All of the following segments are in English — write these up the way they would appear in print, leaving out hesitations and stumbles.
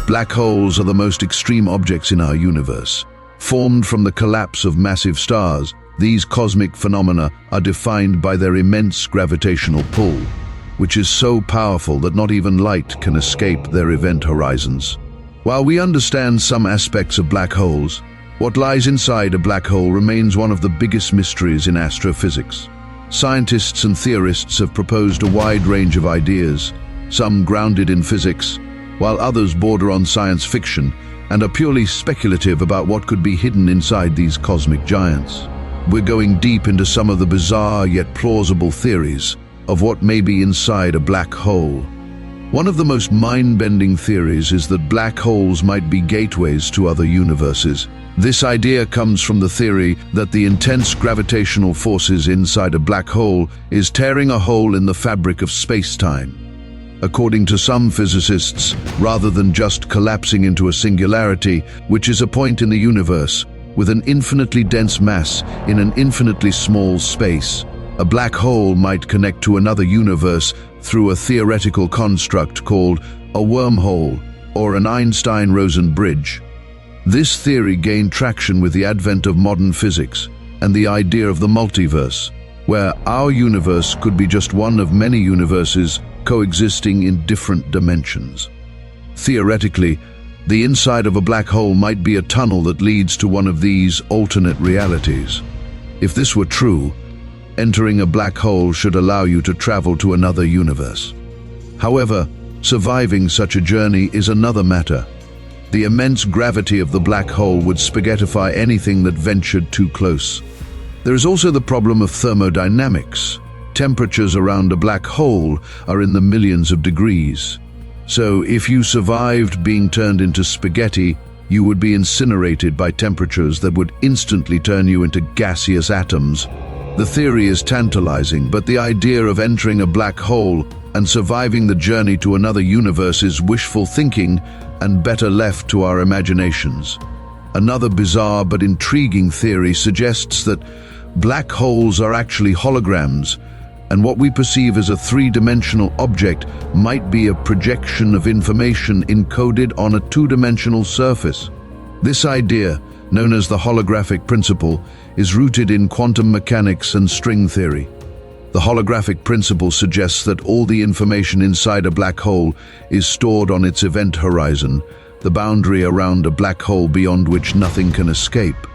Black holes are the most extreme objects in our universe. Formed from the collapse of massive stars, these cosmic phenomena are defined by their immense gravitational pull, which is so powerful that not even light can escape their event horizons. While we understand some aspects of black holes, what lies inside a black hole remains one of the biggest mysteries in astrophysics. Scientists and theorists have proposed a wide range of ideas, some grounded in physics, while others border on science fiction and are purely speculative about what could be hidden inside these cosmic giants. We're going deep into some of the bizarre yet plausible theories of what may be inside a black hole. One of the most mind-bending theories is that black holes might be gateways to other universes. This idea comes from the theory that the intense gravitational forces inside a black hole is tearing a hole in the fabric of space-time. According to some physicists, rather than just collapsing into a singularity, which is a point in the universe with an infinitely dense mass in an infinitely small space, a black hole might connect to another universe through a theoretical construct called a wormhole or an Einstein-Rosen bridge. This theory gained traction with the advent of modern physics and the idea of the multiverse, where our universe could be just one of many universes coexisting in different dimensions. Theoretically, the inside of a black hole might be a tunnel that leads to one of these alternate realities. If this were true, entering a black hole should allow you to travel to another universe. However, surviving such a journey is another matter. The immense gravity of the black hole would spaghettify anything that ventured too close. There is also the problem of thermodynamics. Temperatures around a black hole are in the millions of degrees. So if you survived being turned into spaghetti, you would be incinerated by temperatures that would instantly turn you into gaseous atoms. The theory is tantalizing, but the idea of entering a black hole and surviving the journey to another universe is wishful thinking and better left to our imaginations. Another bizarre but intriguing theory suggests that black holes are actually holograms, and what we perceive as a three-dimensional object might be a projection of information encoded on a two-dimensional surface. This idea, known as the holographic principle, is rooted in quantum mechanics and string theory. The holographic principle suggests that all the information inside a black hole is stored on its event horizon, the boundary around a black hole beyond which nothing can escape.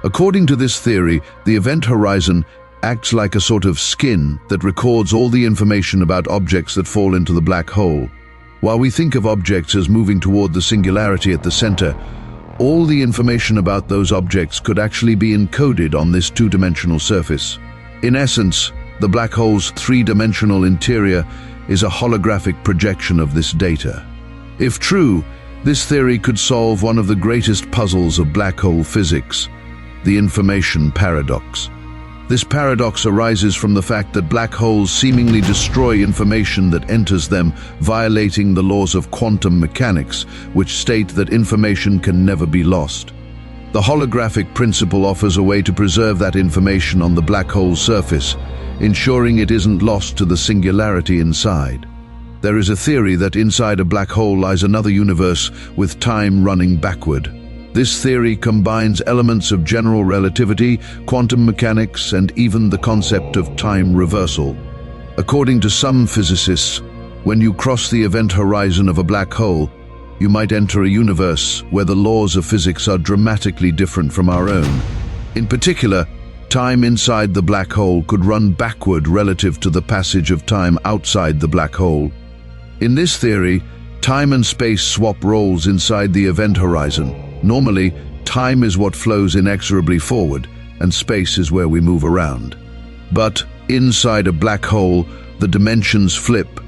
According to this theory, the event horizon acts like a sort of skin that records all the information about objects that fall into the black hole. While we think of objects as moving toward the singularity at the center, all the information about those objects could actually be encoded on this two-dimensional surface. In essence, the black hole's three-dimensional interior is a holographic projection of this data. If true, this theory could solve one of the greatest puzzles of black hole physics, the information paradox. This paradox arises from the fact that black holes seemingly destroy information that enters them, violating the laws of quantum mechanics, which state that information can never be lost. The holographic principle offers a way to preserve that information on the black hole's surface, ensuring it isn't lost to the singularity inside. There is a theory that inside a black hole lies another universe with time running backward. This theory combines elements of general relativity, quantum mechanics, and even the concept of time reversal. According to some physicists, when you cross the event horizon of a black hole, you might enter a universe where the laws of physics are dramatically different from our own. In particular, time inside the black hole could run backward relative to the passage of time outside the black hole. In this theory, time and space swap roles inside the event horizon. Normally, time is what flows inexorably forward, and space is where we move around. But inside a black hole, the dimensions flip.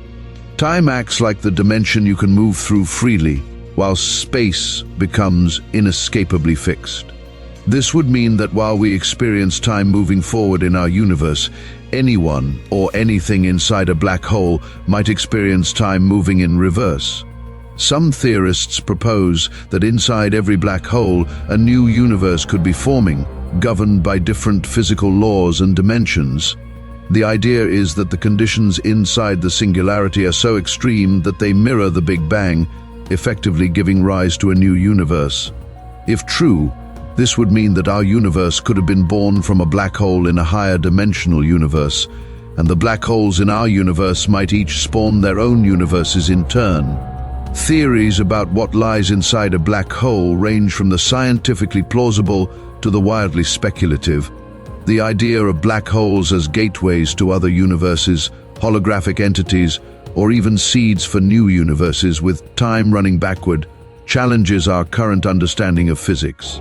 Time acts like the dimension you can move through freely, while space becomes inescapably fixed. This would mean that while we experience time moving forward in our universe, anyone or anything inside a black hole might experience time moving in reverse. Some theorists propose that inside every black hole, a new universe could be forming, governed by different physical laws and dimensions. The idea is that the conditions inside the singularity are so extreme that they mirror the Big Bang, effectively giving rise to a new universe. If true, this would mean that our universe could have been born from a black hole in a higher dimensional universe, and the black holes in our universe might each spawn their own universes in turn. Theories about what lies inside a black hole range from the scientifically plausible to the wildly speculative. The idea of black holes as gateways to other universes, holographic entities, or even seeds for new universes with time running backward, challenges our current understanding of physics.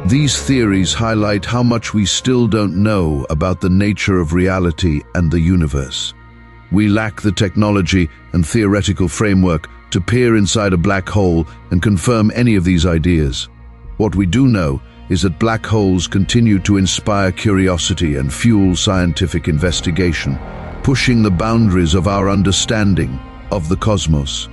These theories highlight how much we still don't know about the nature of reality and the universe. We lack the technology and theoretical framework to peer inside a black hole and confirm any of these ideas. What we do know is that black holes continue to inspire curiosity and fuel scientific investigation, pushing the boundaries of our understanding of the cosmos.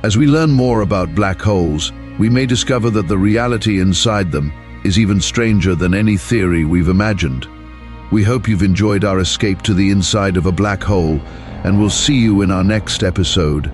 As we learn more about black holes, we may discover that the reality inside them is even stranger than any theory we've imagined. We hope you've enjoyed our escape to the inside of a black hole, and we'll see you in our next episode.